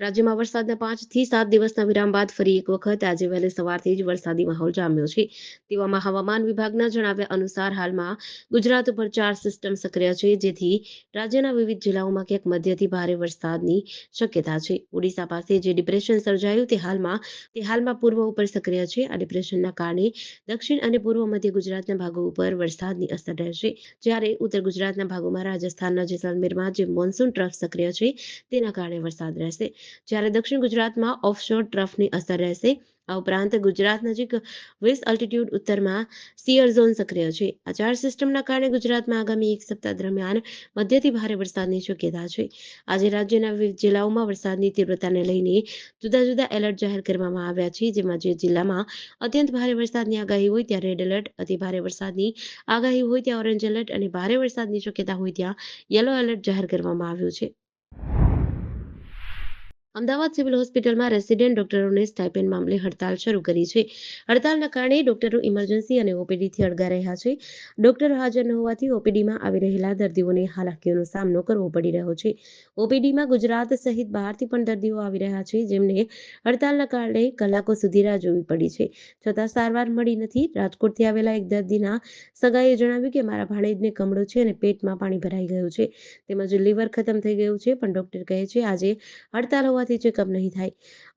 રાજ્યમાં વરસાદના 5 થી 7 દિવસના વિરામ બાદ ફરી એક વખત આજે વહેલી સવારથી જ વરસાદી માહોલ જામ્યો છે. તેવામાં હવામાન વિભાગના જણાવ્યા અનુસાર હાલમાં ગુજરાત ઉપર 4 સિસ્ટમ સક્રિય છે, જેથી રાજ્યના વિવિધ જિલ્લાઓમાં ક્યાંક મધ્યથી ભારે વરસાદની શક્યતા છે. ઓડિશા પાસે જે ડિપ્રેશન સર્જાયું તે હાલમાં પૂર્વ ઉપર સક્રિય છે. આ ડિપ્રેશનના કારણે દક્ષિણ અને પૂર્વ મધ્ય ગુજરાતના ભાગો ઉપર વરસાદની અસર રહેશે, જ્યારે ઉત્તર ગુજરાતના ભાગોમાં રાજસ્થાનના જેસલમેરમાં જે મોન્સૂન ટ્રફ સક્રિય છે તેના કારણે વરસાદ રહેશે, જ્યારે દક્ષિણ ગુજરાતમાં ઓફશોર ટ્રફની અસર રહેશે. આ ઉપરાંત ગુજરાત નજીક 20 અલ્ટિટ્યુડ ઉત્તરમાં સિયર ઝોન સક્રિય છે. આ 4 સિસ્ટમના કારણે ગુજરાતમાં આગામી એક સપ્તાહ દરમિયાન મધ્યથી ભારે વરસાદની શક્યતા છે. આજે રાજ્યના વિવિધ જિલ્લાઓમાં વરસાદની તીવ્રતાને લઈને જુદા જુદા એલર્ટ જાહેર કરવામાં આવ્યા છે, જેમાં જે જિલ્લામાં અત્યંત ભારે વરસાદની આગાહી હોય ત્યાં રેડ એલર્ટ, અતિ ભારે વરસાદની આગાહી હોય ત્યાં ઓરેન્જ એલર્ટ અને ભારે વરસાદની શક્યતા હોય ત્યાં યલો એલર્ટ જાહેર કરવામાં આવ્યું છે. અમદાવાદ સિવિલ હોસ્પિટલમાં રેસિડેન્ટ ડોક્ટરોને સ્ટાઇપેન્ડ મામલે હડતાળ શરૂ કરી છે. હડતાળના કારણે ડોક્ટરો ઇમરજન્સી અને ઓપીડીથી અળગા રહ્યા છે. ડોક્ટરો હાજર ન હોવાથી ઓપીડીમાં આવી રહેલા દર્દીઓને હાલાકીઓનો સામનો કરવો પડી રહ્યો છે. ઓપીડીમાં ગુજરાત સહિત બહારથી પણ દર્દીઓ આવી રહ્યા છે, જેમને હડતાળના કારણે કલાકો સુધી રાહ જોવી પડી છે, છતાં સારવાર મળી નથી. રાજકોટથી આવેલા એક દર્દીના સગાઈએ જણાવ્યું કે મારા ભાણેજને કમળો છે અને પેટમાં પાણી ભરાઈ ગયું છે, તેમજ લીવર ખતમ થઈ ગયું છે, પણ ડોક્ટર કહે છે આજે હડતાળ હોવાથી ચેકઅપ નહીં થાય.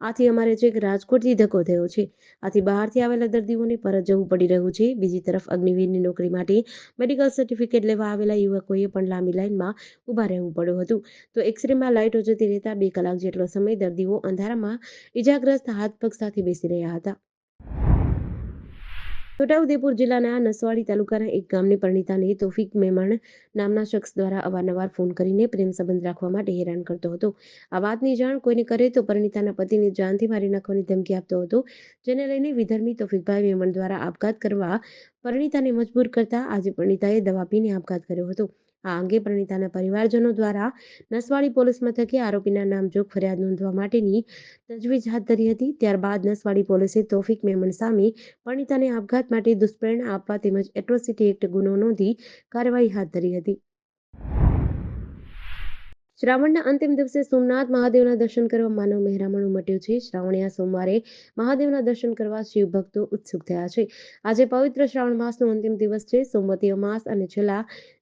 આથી અમારે છેક રાજકોટથી ધક્કો થયો છે. આથી બહારથી આવેલા દર્દીઓને પરત જવું પડી રહ્યું છે. બીજી તરફ અગ્નિવીરની નોકરી માટે મેડિકલ સર્ટિફિકેટ લેવા આવેલા યુવકોએ પણ લાંબી લાઇનમાં ઊભા રહેવું પડ્યું હતું. તો એક્સરેમાં લાઇટો જતી રહેતા 2 કલાક જેટલો સમય દર્દીઓ અંધારામાં ઇજાગ્રસ્ત હાથ પગ સાથે બેસી રહ્યા હતા. છોટાઉદેપુર જિલ્લાના નસવાડી તાલુકાના એક ગામની પરિણીતાને તોફિક મેમણ નામના શખ્સ દ્વારા અવારનવાર ફોન કરીને પ્રેમ સંબંધ રાખવા માટે હેરાન કરતો હતો. આ વાતની જાણ કોઈને કરે તો પરિણીતાના પતિને જાનથી મારી નાખવાની ધમકી આપતો હતો, જેને લઈને વિધર્મી તોફિકભાઈ મેમણ દ્વારા આપઘાત કરવા પરિણીતાને મજબૂર કરતા આજે પરિણીતાએ દવા પીને આપઘાત કર્યો હતો. આ અંગે પરિણીતાના પરિવારજનો દ્વારા નસવાડી પોલીસ મથકે આરોપીના નામજોગ ફરિયાદ નોંધવા માટેની તજવીજ હાથ ધરી હતી. ત્યારબાદ નસવાડી પોલીસે તોફિક મેમણ સામે પરિણીતાને આપઘાત માટે દુષ્પ્રેરણા આપવા તેમજ એટ્રોસિટી એક્ટ ગુનો નોંધી કાર્યવાહી હાથ ધરી હતી. શ્રાવણના અંતિમ દિવસે સોમનાથ મહાદેવના દર્શન કરવા માનવ મહેરામણ ઉમટ્યું છે. શ્રાવણીયા સોમવારે મહાદેવના દર્શન કરવા શિવ ભક્તો ઉત્સુક થયા છે. આજે પવિત્ર શ્રાવણ માસનો અંતિમ દિવસ છે. સોમવતી અમાસ અને છેલ્લા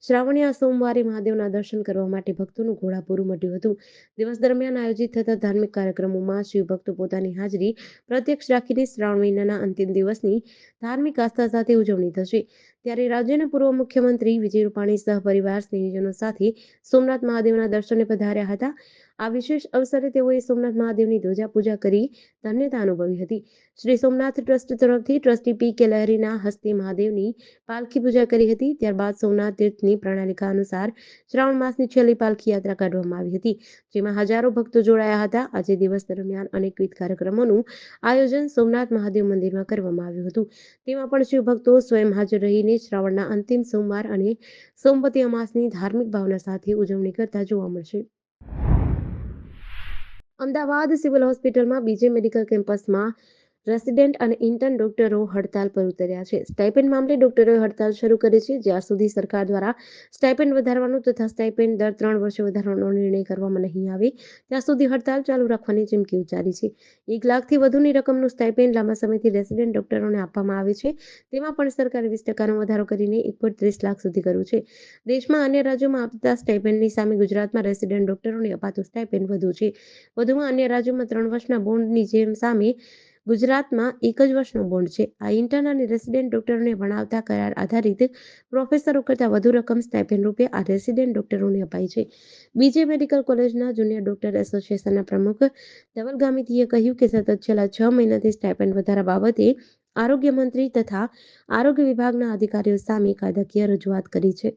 શ્રાવણીયા સોમવારે મહાદેવના દર્શન કરવા માટે ભક્તોનું ઘોડાપૂર ઉમટ્યું હતું. દિવસ દરમિયાન આયોજિત થતા ધાર્મિક કાર્યક્રમોમાં શિવ ભક્તો પોતાની હાજરી પ્રત્યક્ષ રાખીને શ્રાવણ મહિનાના અંતિમ દિવસની ધાર્મિક આસ્થા સાથે ઉજવણી થશે. ત્યારે રાજ્યના પૂર્વ મુખ્યમંત્રી વિજય રૂપાણી સહપરિવાર સ્નેહીજનો સાથે સોમનાથ મહાદેવના દર્શને પધાર્યા હતા. આ વિશેષ અવસરે તેઓએ સોમનાથ મહાદેવની ધ્વજા પૂજા કરી ધન્યતા અનુભવી હતી. શ્રી સોમનાથ ટ્રસ્ટ તરફથી ટ્રસ્ટી પી કે લહેરીના હસ્તે મહાદેવની પાલખી પૂજા કરી હતી. ત્યારબાદ સોમનાથ તીર્થની પ્રણાલિકા અનુસાર શ્રાવણ માસની છેલ્લી પાલખી યાત્રા કાઢવામાં આવી હતી, જેમાં હજારો ભક્તો જોડાયા હતા. આજે દિવસ દરમિયાન અનેકવિધ કાર્યક્રમોનું આયોજન સોમનાથ મહાદેવ મંદિરમાં કરવામાં આવ્યું હતું. તેમાં પણ શિવભક્તો સ્વયં હાજર રહીને શ્રાવણના અંતિમ સોમવાર અને સોમવતી અમાસની ધાર્મિક ભાવના સાથે ઉજવણી કરતા જોવા મળશે. અમદાવાદ સિવિલ હોસ્પિટલમાં બીજે મેડિકલ કેમ્પસમાં રેસિડેન્ટ અને ઇન્ટર્ન ડોક્ટરો હડતાલ પર ઉતર્યા છે. સ્ટાઇપેન્ડ મામલે ડોક્ટરોએ હડતાલ શરૂ કરી છે. જ્યાં સુધી સરકાર દ્વારા સ્ટાઇપેન્ડ વધારવાનો તથા સ્ટાઇપેન્ડ દર 3 વર્ષે વધારવાનો નિર્ણય કરવામાં નહીં આવે ત્યાં સુધી હડતાલ ચાલુ રાખવાની ચીમકી ઉચ્ચારી છે. 1 લાખથી વધુની રકમનું સ્ટાઇપેન્ડ લાંબા સમયથી રેસિડેન્ટ ડોક્ટરોને આપવામાં આવે છે. તેમાં પણ સરકારે 20% વધારો કરીને 1.30 લાખ સુધી કર્યું છે. દેશમાં અન્ય રાજ્યોમાં આપતા સ્ટાઇપેન્ડની સામે ગુજરાતમાં રેસિડેન્ટ ડોક્ટરોને અપાતું સ્ટાઇપેન્ડ વધુ છે. વધુમાં અન્ય રાજ્યોમાં 3 વર્ષના બોન્ડની સામે ગુજરાતમાં 1 જ વર્ષનો બોન્ડ છે. આ ઇન્ટર્ન અને રેસિડેન્ટ ડોક્ટરોને ભણાવતા કરાર આધારિત પ્રોફેસરો કરતાં વધુ રકમ સ્ટાઇપેન્ડ રૂપે આ રેસિડેન્ટ ડોક્ટરોને અપાય છે. બીજે મેડિકલ કોલેજના જુનિયર ડોક્ટર એસોસિએશનના પ્રમુખ ધવલ ગામિતીએ કહ્યું કે સતત છેલ્લા 6 મહિનાથી સ્ટાઇપેન્ડ વધારા બાબતે આરોગ્ય મંત્રી તથા આરોગ્ય વિભાગના અધિકારીઓ સામે કાયદાકીય રજૂઆત કરી છે.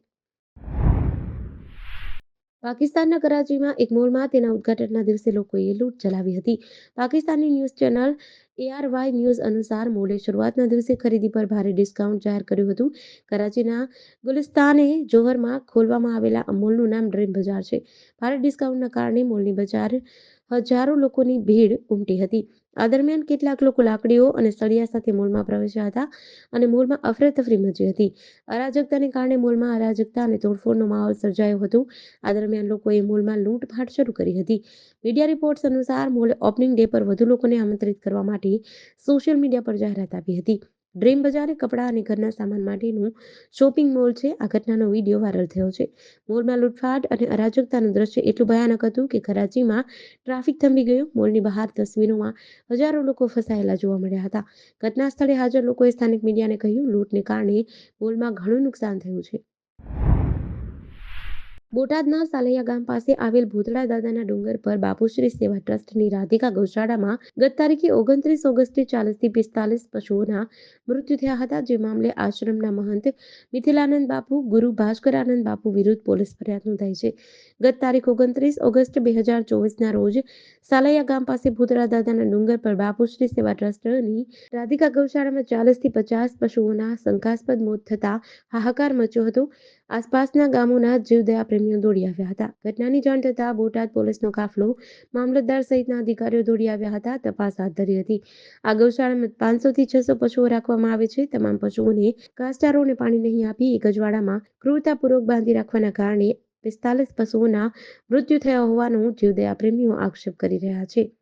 પાકિસ્તાનના કરાચીમાં એક મોલમાં તેના ઉદ્ઘાટનના દિવસે લોકોએ લૂંટ ચલાવી હતી. Pakistani news channel ARY news અનુસાર મોલે શરૂઆતના દિવસે ખરીદી પર ભારે ડિસ્કાઉન્ટ જાહેર કર્યું હતું. કરાચીના ગુલિસ્તાન જોહરમાં ખોલવામાં આવેલા આ મોલનું નામ ડ્રીમ બજાર છે. ભારે ડિસ્કાઉન્ટના કારણે મોલની બજાર હજારો લોકોની ભીડ ઉમટી હતી. આ દરમિયાન કેટલાક લોકો લાકડીઓ અને સળિયા સાથે મોલમાં પ્રવેશ્યા હતા અને મોલમાં અફરાતફરી મચી હતી. અરાજકતાને કારણે મોલમાં અરાજકતા અને તોડફોડનો માહોલ સર્જાયો હતો. આ દરમિયાન લોકોએ મોલમાં લૂંટફાટ શરૂ કરી હતી. મીડિયા રિપોર્ટ્સ અનુસાર મોલ ઓપનિંગ ડે પર વધુ લોકોને આમંત્રિત કરવા માટે સોશિયલ મીડિયા પર જાહેરાત આપી હતી. ડ્રીમ બજાર એ કપડાં અને ઘરના સામાન માટેનું શોપિંગ મોલ છે. આ ઘટનાનો વિડીયો વાયરલ થયો છે. મોલમાં લૂંટફાટ અને અરાજકતાનું દ્રશ્ય એટલું ભયાનક હતું કે કરાચીમાં ટ્રાફિક થંભી ગયો. મોલની બહાર તસવીરોમાં હજારો લોકો ફસાયેલા જોવા મળ્યા હતા. ઘટના સ્થળે હાજર લોકોએ સ્થાનિક મીડિયાને કહ્યું, લૂંટને કારણે મોલમાં ઘણું નુકસાન થયું છે. બોટાદના સાલૈયા ગામ પાસે આવેલ ભૂતળા દાદાના ડુંગર પર બાપુશ્રી સેવા ટ્રસ્ટની રાધિકા ગૌશાળામાં ગત તારીખે 29 ઓગસ્ટે 40 થી 45 પશુઓના મૃત્યુ થયા હતા. જે મામલે આશ્રમના મહંત મિથિલાનંદ બાપુ, ગુરુ ભાસ્કરાનંદ બાપુ વિરુદ્ધ પોલીસ ફરિયાદ નોંધાઈ છે. ગત તારીખ 29 ઓગસ્ટ 2024ના રોજ સાલૈયા ગામ પાસે ભૂતળા દાદાના ડુંગર પર બાપુશ્રી સેવા ટ્રસ્ટની રાધિકા ગૌશાળામાં 40 થી 50 પશુઓના શંકાસ્પદ મોત થતા હાહાકાર મચ્યો હતો. આસપાસના ગામોના જીવદયા પ્રેમીઓ દોડી આવ્યા હતા. ઘટનાની જાણ થતાં બોટાદ પોલીસનો કાફલો મામલતદાર સહિતના અધિકારીઓ દોડી આવ્યા હતા. તપાસ હાથ ધરી હતી. આ ગૌશાળામાં 500 થી 600 પશુઓ રાખવામાં આવે છે. તમામ પશુઓને ઘાસચારો અને પાણી નહીં આપી એક અજવાળામાં ક્રૂરતાપૂર્વક બાંધી રાખવાના કારણે 45 પશુઓના મૃત્યુ થયા હોવાનો જીવદયા પ્રેમીઓ આક્ષેપ કરી રહ્યા છે.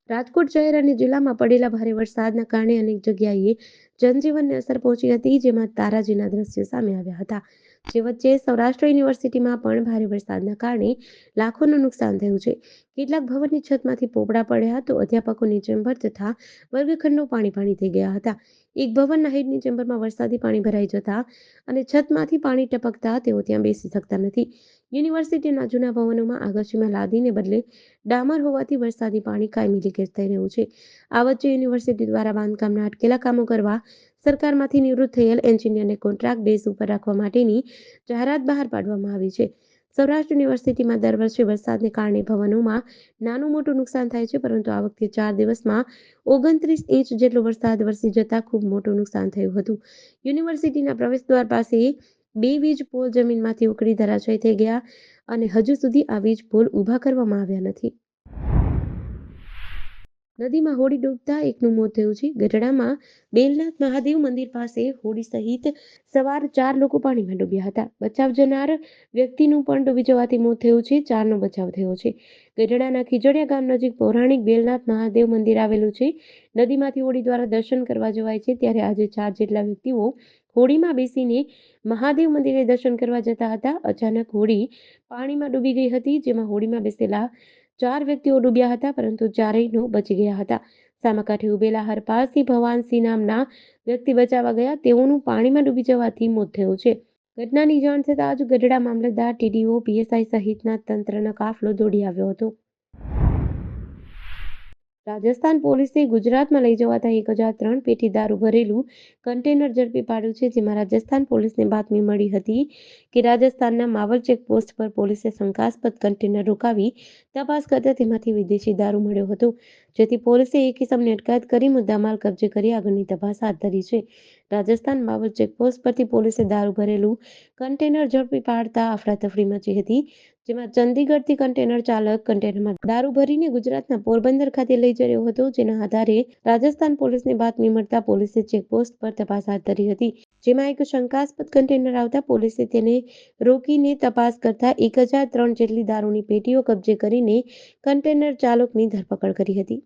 રાજકોટ શહેર અને જિલ્લામાં પડેલા ભારે વરસાદના કારણે અનેક જગ્યાએ જનજીવનને અસર પહોંચી હતી, જેમાં તારાજીના દ્રશ્યો સામે આવ્યા હતા. જે વચ્ચે સૌરાષ્ટ્ર યુનિવર્સિટીમાં પણ ભારે વરસાદના કારણે લાખોનું નુકસાન થયું છે. કેટલાક ભવનની છતમાંથી પોપડા પડ્યા તો અધ્યાપકોની ચેમ્બર તથા વર્ગખંડો પાણી થઈ ગયા હતા. એક ભવનના હેડની ચેમ્બરમાં વરસાદી પાણી ભરાઈ જતા અને છતમાંથી પાણી ટપકતા તેઓ ત્યાં બેસી શકતા નથી. યુનિવર્સિટીના જૂના ભવનોમાં આગાશીમાં લાદીને બદલે ડામર હોવાથી વરસાદી પાણી કાયમી લીકેજ થઈ રહ્યું છે. આ વચ્ચે યુનિવર્સિટી દ્વારા બાંધકામના અટકેલા કામો કરવા સરકારમાંથી નિવૃત્ત થયેલ એન્જિનિયરને કોન્ટ્રાક્ટ બેઝ ઉપર રાખવા માટેની જાહેરાત બહાર પાડવામાં આવી છે. સૌરાષ્ટ્ર યુનિવર્સિટીમાં દર વર્ષે વરસાદને કારણે ભવનોમાં નાનું મોટું નુકસાન થાય છે, પરંતુ આ વખતે 4 દિવસમાં 29 ઇંચ જેટલો વરસાદ વરસી જતા ખૂબ મોટું નુકસાન થયું હતું. યુનિવર્સિટીના પ્રવેશદ્વાર પાસે 2 વીજ પોલ જમીનમાંથી ઉખડી ધરાશાયી થઈ ગયા અને હજુ સુધી આ વીજ પોલ ઊભા કરવામાં આવ્યા નથી. નદીમાં હોડી ડૂબતા એકનું મોત થયું છે. ગઢડામાં બેલનાથ મહાદેવ મંદિર પાસે હોડી સહિત સવાર 4 લોકો પાણીમાં ડૂબ્યા હતા. બચાવ જનાર વ્યક્તિનું પણ ડૂબી જવાથી મોત થયું છે. 4નો બચાવ થયો છે. ગઢડાના ખીજડીયા ગામ નજીક પૌરાણિક બેલનાથ મહાદેવ મંદિર આવેલું છે. નદીમાંથી હોડી દ્વારા દર્શન કરવા જવાય છે, ત્યારે આજે 4 જેટલા વ્યક્તિઓ હોડીમાં બેસીને મહાદેવ મંદિરે દર્શન કરવા જતા હતા. અચાનક હોડી પાણીમાં ડૂબી ગઈ હતી, જેમાં હોડીમાં બેસેલા 4 વ્યક્તિઓ ડૂબ્યા હતા, પરંતુ ચારેયનો બચી ગયા હતા. સામાકાંઠે ઉભેલા હરપાલસિંહ ભવાનસિંહ નામના વ્યક્તિ બચાવવા ગયા. તેઓનું પાણીમાં ડૂબી જવાથી મોત થયું છે. ઘટનાની જાણ થતાં જ ગઢડા મામલતદાર, ટીડીઓ, પીએસઆઈ સહિતના તંત્રનો કાફલો દોડી આવ્યો હતો. રાજસ્થાન પોલીસે ગુજરાતમાં લઈ જવાતા 1003 પેટી દારૂ ભરેલું કન્ટેનર ઝડપી પાડ્યું છે. જેમાં રાજસ્થાન પોલીસને બાતમી મળી હતી કે રાજસ્થાનના માવલ ચેકપોસ્ટ પર પોલીસે શંકાસ્પદ કન્ટેનર રોકાવી તપાસ કરતા તેમાંથી વિદેશી દારૂ મળ્યો હતો, જેથી પોલીસે એક ઇસમને અટકાયત કરી મુદ્દામાલ કબજે કરી આગળની તપાસ હાથ ધરી છે. રાજસ્થાન માવલ ચેકપોસ્ટ પરથી પોલીસે દારૂ ભરેલું કન્ટેનર ઝડપી પાડતા અફરાતફરી મચી હતી, જેમાં ચંદીગઢથી કન્ટેનર ચાલક કન્ટેનરમાં દારૂ ભરીને ગુજરાતના પોરબંદર ખાતે લઈ જઈ રહ્યો હતો. જેના આધારે રાજસ્થાન પોલીસને બાતમી મળતા પોલીસે ચેકપોસ્ટ પર તપાસ હાથ ધરી હતી, જેમાં એક શંકાસ્પદ કન્ટેનર આવતા પોલીસે તેને રોકીને તપાસ કરતા 1003 જેટલી દારૂની પેટીઓ કબજે કરીને કન્ટેનર ચાલકની ધરપકડ કરી હતી.